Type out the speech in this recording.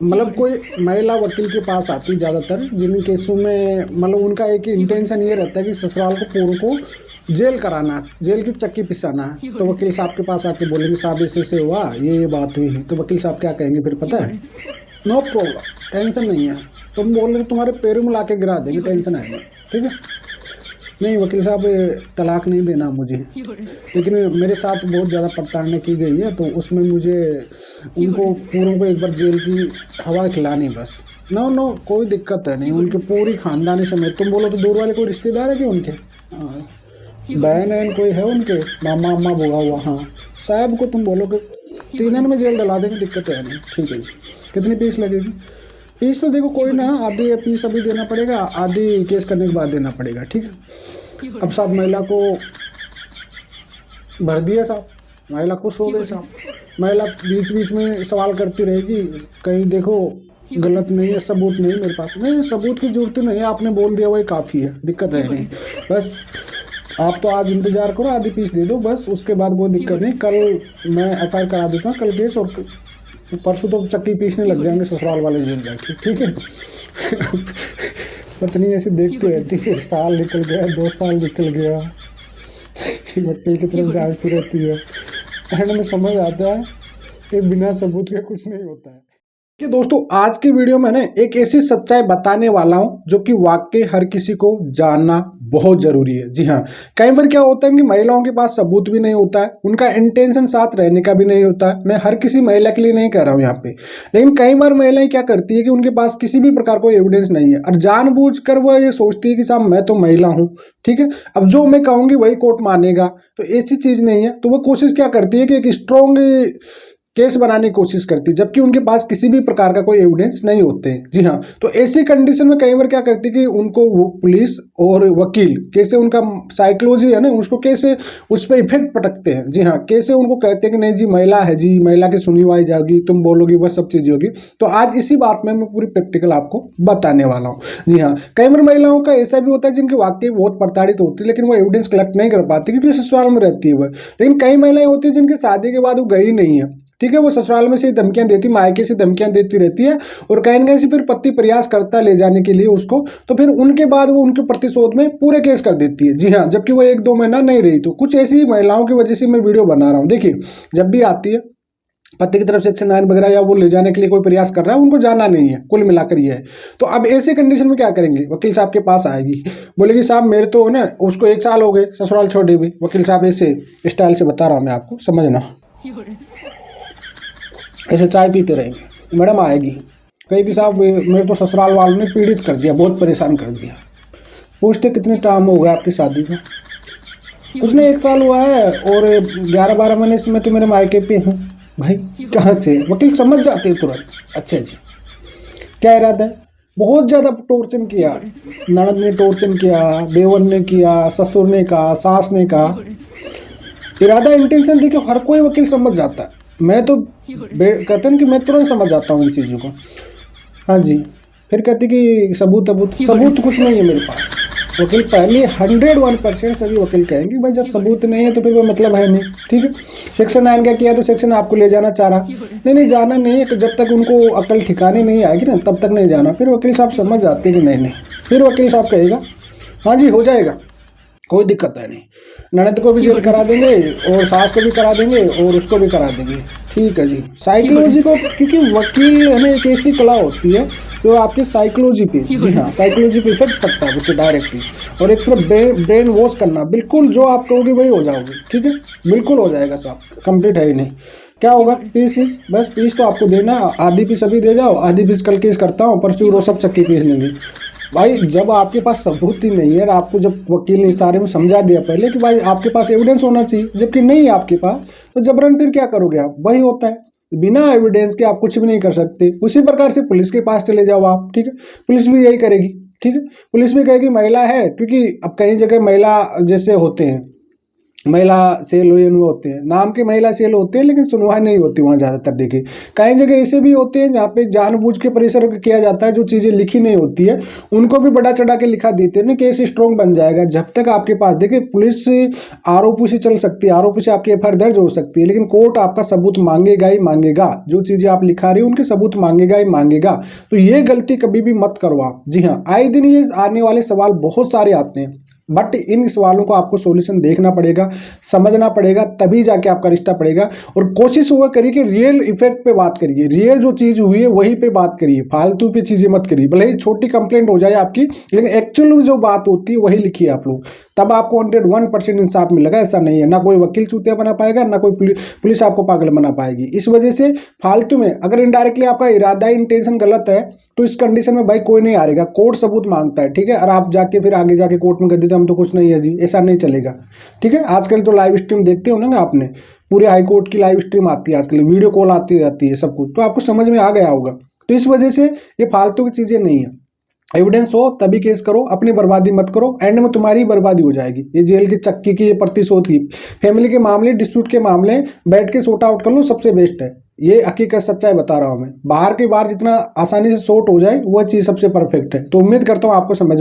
मतलब कोई महिला वकील के पास आती ज़्यादातर जिन केसों में मतलब उनका एक ही इंटेंशन ये रहता है कि ससुराल को पूर्व को जेल कराना है, जेल की चक्की पिसाना है। तो वकील साहब के पास आके बोलेंगे साहब ऐसे हुआ, ये बात हुई है, तो वकील साहब क्या कहेंगे फिर पता है? नो प्रॉब्लम, टेंशन नहीं है, तुम बोल रहे तुम्हारे पैरों में ला के गिरा देंगे, टेंशन आएगा। ठीक है, नहीं वकील साहब तलाक नहीं देना मुझे, लेकिन मेरे साथ बहुत ज़्यादा प्रताड़ना की गई है, तो उसमें मुझे उनको पूरों को एक बार जेल की हवा खिलानी बस। नो नो, कोई दिक्कत है नहीं, उनके पूरी खानदानी समेत। तुम बोलो तो दूर वाले कोई रिश्तेदार है कि उनके? हाँ, बहन बहन कोई है उनके, मामा अम्मा बुआ हुआ, हाँ साहब को तुम बोलो कि 3 दिन में जेल डला देंगे, दिक्कत है नहीं। ठीक है जी, कितनी फीस लगेगी? फीस तो देखो कोई ना, आधी फीस अभी देना पड़ेगा, आधी केस करने के बाद देना पड़ेगा। ठीक है, अब साहब महिला को भर दिया साहब, महिला खुश हो गई साहब। महिला बीच बीच में सवाल करती रहेगी, कहीं देखो गलत नहीं है, सबूत नहीं मेरे पास। नहीं, सबूत की जरूरत नहीं है, आपने बोल दिया वही काफ़ी है, दिक्कत है नहीं। बस आप तो आज इंतजार करो, आधी फीस दे दो बस, उसके बाद कोई दिक्कत नहीं। कल मैं एफआईआर करा देता हूँ, कल केस, और परसों तो चक्की पीसने लग जाएंगे ससुराल वाले जेल जाके। ठीक है। पत्नी ऐसी देखती रहती है, साल निकल गया, 2 साल निकल गया, वकील की तरफ झांकती रहती है। एंड में समझ आता है कि बिना सबूत के कुछ नहीं होता है। कि दोस्तों आज की वीडियो में एक ऐसी सच्चाई बताने वाला हूं जो कि वाकई हर किसी को जानना बहुत जरूरी है। जी हाँ, कई बार क्या होता है कि महिलाओं के पास सबूत भी नहीं होता है, उनका इंटेंशन साथ रहने का भी नहीं होता है। मैं हर किसी महिला के लिए नहीं कह रहा हूं यहाँ पे, लेकिन कई बार महिलाएं क्या करती है कि उनके पास किसी भी प्रकार कोई एविडेंस नहीं है और जानबूझकर वह ये सोचती है कि साहब मैं तो महिला हूँ, ठीक है, अब जो मैं कहूँगी वही कोर्ट मानेगा। तो ऐसी चीज़ नहीं है। तो वह कोशिश क्या करती है कि एक स्ट्रॉन्ग केस बनाने की कोशिश करती है, जबकि उनके पास किसी भी प्रकार का कोई एविडेंस नहीं होते। जी हाँ, तो ऐसी कंडीशन में कई बार क्या करती है कि उनको वो पुलिस और वकील कैसे उनका साइकोलॉजी है ना, उसको कैसे उस पर इफेक्ट पटकते हैं। जी हाँ, कैसे उनको कहते हैं कि नहीं जी महिला है, जी महिला की सुनवाई जाएगी, तुम बोलोगी वह सब चीज़ें होगी। तो आज इसी बात में मैं पूरी प्रैक्टिकल आपको बताने वाला हूँ। जी हाँ, कई बार महिलाओं का ऐसा भी होता है जिनकी वाकई बहुत प्रताड़ित होती है, लेकिन वो एविडेंस कलेक्ट नहीं कर पाती क्योंकि ससुराल में रहती है वह। लेकिन कई महिलाएं होती है जिनकी शादी के बाद वो गई नहीं है, ठीक है, वो ससुराल में से धमकियां देती, मायके से धमकियां देती रहती है, और कहीं ना कहीं से फिर पति प्रयास करता है ले जाने के लिए उसको, तो फिर उनके बाद वो उनके प्रतिशोध में पूरे केस कर देती है। जी हाँ, जबकि वो 1-2 महीना नहीं रही। तो कुछ ऐसी महिलाओं की वजह से मैं वीडियो बना रहा हूँ। देखिए, जब भी आती है पति की तरफ सेक्शन 9 वगैरह या वो ले जाने के लिए कोई प्रयास कर रहा है, उनको जाना नहीं है, कुल मिलाकर ये है। तो अब ऐसे कंडीशन में क्या करेंगे? वकील साहब के पास आएगी, बोलेगी साहब मेरे तो ना उसको 1 साल हो गए ससुराल छोड़े हुए। वकील साहब ऐसे स्टाइल से बता रहा हूँ मैं आपको, समझना। ऐसे चाय पीते रहेंगे, मैडम आएगी, कहेगी साहब मेरे तो ससुराल वालों ने पीड़ित कर दिया, बहुत परेशान कर दिया। पूछते कितने टाइम हो गया आपकी शादी को? उसने 1 साल हुआ है और 11-12 महीने से मैं तो मेरे मायके पे हूँ। भाई कहाँ से? वकील समझ जाते हैं तुरंत। अच्छा जी, क्या इरादा है? बहुत ज़्यादा टॉर्चर किया, ननद ने टॉर्चर किया, देवर ने किया, ससुर ने कहा, सास ने कहा। इरादा इंटेंशन देखिए हर कोई वकील समझ जाता है। मैं तो कहते हैं कि मैं तुरंत समझ जाता हूँ इन चीज़ों को। हाँ जी, फिर कहती कि सबूत सबूत कुछ नहीं है मेरे पास। वकील पहले 101% सभी वकील कहेंगे भाई जब सबूत नहीं है तो फिर वो मतलब है नहीं। ठीक है, सेक्शन 9 क्या किया, तो सेक्शन आपको ले जाना चाह रहा, नहीं जाना नहीं है, जब तक उनको अकल ठिकाने नहीं आएगी ना तब तक नहीं जाना। फिर वकील साहब समझ जाते हैं कि नहीं, फिर वकील साहब कहेगा हाँ जी हो जाएगा, कोई दिक्कत है नहीं, ननद को भी जेल करा देंगे और सास को भी करा देंगे और उसको भी करा देंगे। ठीक है जी, साइकोलॉजी को, क्योंकि वकील है ना एक ऐसी कला होती है जो आपकी साइकोलॉजी पे, जी हाँ साइकोलॉजी पे इफेक्ट पड़ता है उससे डायरेक्टली, और एक तरफ ब्रेन वॉश करना, बिल्कुल जो आप कहोगे वही हो जाओगे। ठीक है, बिल्कुल हो जाएगा साहब, कंप्लीट है ही नहीं। क्या होगा? फीस, बस फीस तो आपको देना, आधी फीस अभी दे जाओ, आधी फीस कल केस करता हूँ, परसों वो सब चक्की पीस लेंगे। भाई जब आपके पास सबूत ही नहीं है, आपको जब वकील ने इशारे में समझा दिया पहले कि भाई आपके पास एविडेंस होना चाहिए, जबकि नहीं है आपके पास, तो जबरन फिर क्या करोगे आप? वही होता है, बिना एविडेंस के आप कुछ भी नहीं कर सकते। उसी प्रकार से पुलिस के पास चले जाओ आप, ठीक है, पुलिस भी यही करेगी। ठीक है, पुलिस भी कहेगी महिला है, क्योंकि अब कई जगह महिला जैसे होते हैं महिला सेल हुए होते हैं, नाम के महिला सेल होते हैं, लेकिन सुनवाई नहीं होती वहाँ ज़्यादातर। देखिए कई जगह ऐसे भी होते हैं जहाँ पे जानबूझ के प्रेशर किया जाता है, जो चीज़ें लिखी नहीं होती है उनको भी बड़ा चढ़ा के लिखा देते हैं ना, केस स्ट्रॉन्ग बन जाएगा। जब तक आपके पास, देखिए पुलिस आरोपी से चल सकती है, आरोपी से आपकी एफआईआर दर्ज हो सकती है, लेकिन कोर्ट आपका सबूत मांगेगा ही मांगेगा। जो चीज़ें आप लिखा रही हो उनके सबूत मांगेगा ही मांगेगा। तो ये गलती कभी भी मत करो आप। जी हाँ, आए दिन ये आने वाले सवाल बहुत सारे आते हैं, बट इन सवालों को आपको सॉल्यूशन देखना पड़ेगा, समझना पड़ेगा, तभी जाके आपका रिश्ता पड़ेगा। और कोशिश हुआ करिए कि रियल इफेक्ट पे बात करिए, रियल जो चीज़ हुई है वहीं पे बात करिए, फालतू पे चीज़ें मत करिए। भले ही छोटी कंप्लेंट हो जाए आपकी, लेकिन एक्चुअल में जो बात होती है वही लिखिए आप लोग, तब आपको 101% इंसाफ मिलेगा। ऐसा नहीं है, ना कोई वकील चूतिया बना पाएगा, ना कोई पुलिस आपको पागल बना पाएगी। इस वजह से फालतू में, अगर इनडायरेक्टली आपका इरादा इंटेंशन गलत है, तो इस कंडीशन में भाई कोई नहीं हारेगा। कोर्ट सबूत मांगता है, ठीक है, और आप जाके फिर आगे जाके कोर्ट में कह देते हम तो कुछ नहीं है जी, ऐसा नहीं चलेगा। ठीक है, आजकल तो लाइव स्ट्रीम देखते हो ना आपने, पूरे हाई कोर्ट की लाइव स्ट्रीम आती है आजकल, वीडियो कॉल आती रहती है, सब कुछ तो आपको समझ में आ गया होगा। तो इस वजह से ये फालतू की चीज़ें नहीं है, एविडेंस हो तभी केस करो, अपनी बर्बादी मत करो, एंड में तुम्हारी बर्बादी हो जाएगी। ये जेल की चक्की की ये प्रतिशोध की, फैमिली के मामले, डिस्प्यूट के मामले बैठ के सॉर्ट आउट कर लो, सबसे बेस्ट है। ये हकीकत सच्चाई बता रहा हूँ मैं, बाहर के बाहर जितना आसानी से सॉर्ट हो जाए वह चीज़ सबसे परफेक्ट है। तो उम्मीद करता हूँ आपको समझ में